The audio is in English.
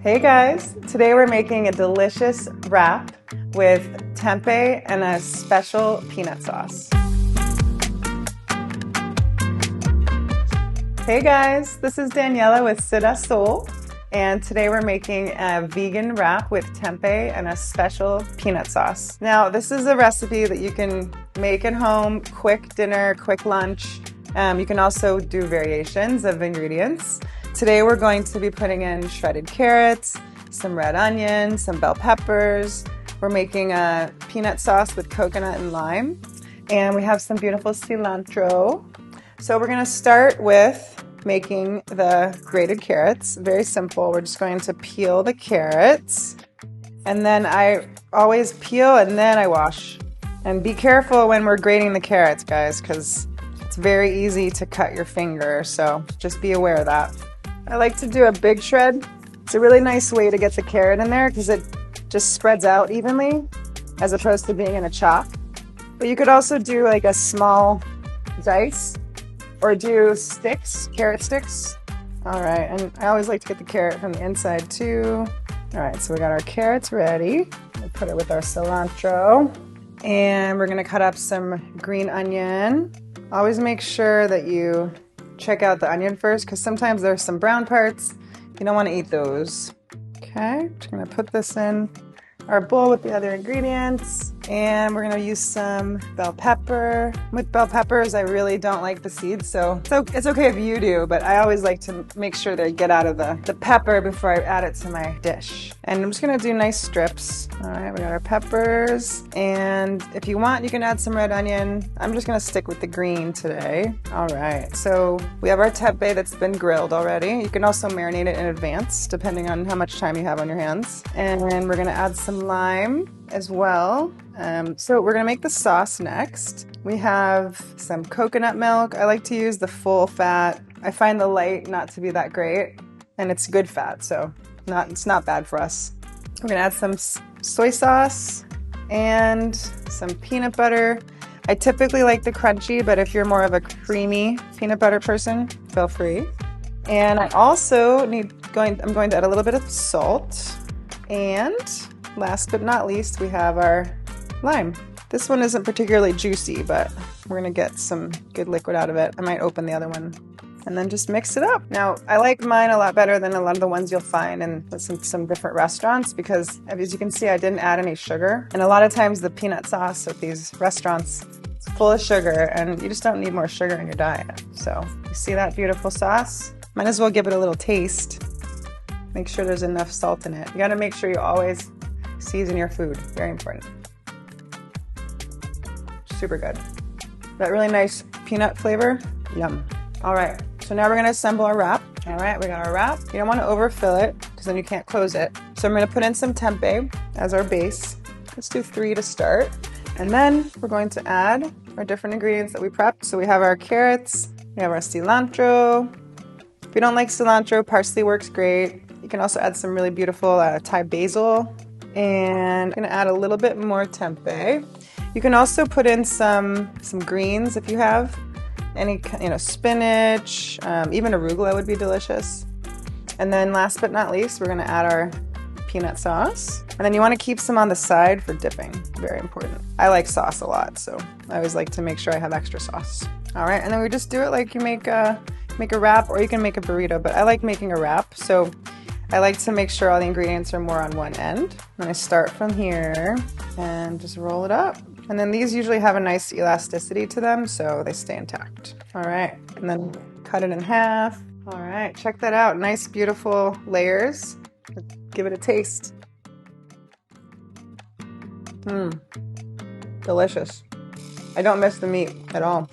Hey guys, today we're making a delicious wrap with tempeh and a special peanut sauce. Hey guys, this is Daniela with Sida Soul, and today we're making a vegan wrap with tempeh and a special peanut sauce. Now, this is a recipe that you can make at home, quick dinner, quick lunch. You can also do variations of ingredients. Today we're going to be putting in shredded carrots, some red onion, some bell peppers. We're making a peanut sauce with coconut and lime. And we have some beautiful cilantro. So we're going to start with making the grated carrots. Very simple. We're just going to peel the carrots. And then I always peel and then I wash. And be careful when we're grating the carrots, guys, because it's very easy to cut your finger. So just be aware of that. I like to do a big shred. It's a really nice way to get the carrot in there because it just spreads out evenly as opposed to being in a chop. But you could also do like a small dice or do sticks, carrot sticks. All right, and I always like to get the carrot from the inside too. All right, so we got our carrots ready. We'll put it with our cilantro. And we're gonna cut up some green onion. Always make sure that you check out the onion first because sometimes there's some brown parts. You don't want to eat those. Okay, just gonna put this in our bowl with the other ingredients, and we're gonna use some bell pepper. With bell peppers, I really don't like the seeds, so it's okay if you do, but I always like to make sure they get out of the pepper before I add it to my dish. And I'm just gonna do nice strips. All right, we got our peppers, and if you want, you can add some red onion. I'm just gonna stick with the green today. All right, so we have our tempeh that's been grilled already. You can also marinate it in advance, depending on how much time you have on your hands. And we're gonna add some lime as well. So we're gonna make the sauce next. We have some coconut milk. I like to use the full fat. I find the light not to be that great, and it's good fat, so it's not bad for us. We're gonna add some soy sauce and some peanut butter. I typically like the crunchy, but if you're more of a creamy peanut butter person, feel free. And I also I'm going to add a little bit of salt. And last but not least, we have our lime. This one isn't particularly juicy, but we're gonna get some good liquid out of it. I might open the other one and then just mix it up. Now, I like mine a lot better than a lot of the ones you'll find in some different restaurants because, as you can see, I didn't add any sugar. And a lot of times the peanut sauce at these restaurants is full of sugar, and you just don't need more sugar in your diet. So, you see that beautiful sauce? Might as well give it a little taste. Make sure there's enough salt in it. You gotta make sure you always season your food. Very important. Super good. That really nice peanut flavor. Yum. All right, so now we're gonna assemble our wrap. All right, we got our wrap. You don't wanna overfill it because then you can't close it. So I'm gonna put in some tempeh as our base. Let's do 3 to start. And then we're going to add our different ingredients that we prepped. So we have our carrots, we have our cilantro. If you don't like cilantro, parsley works great. You can also add some really beautiful Thai basil. And I'm gonna add a little bit more tempeh. You can also put in some greens if you have. Any, spinach, even arugula would be delicious. And then last but not least, we're gonna add our peanut sauce. And then you wanna keep some on the side for dipping, very important. I like sauce a lot, so I always like to make sure I have extra sauce. All right, and then we just do it like you make a wrap, or you can make a burrito, but I like making a wrap, so I like to make sure all the ingredients are more on one end. And I start from here and just roll it up. And then these usually have a nice elasticity to them, so they stay intact. All right, and then cut it in half. All right, check that out. Nice, beautiful layers. Give it a taste. Delicious. I don't miss the meat at all.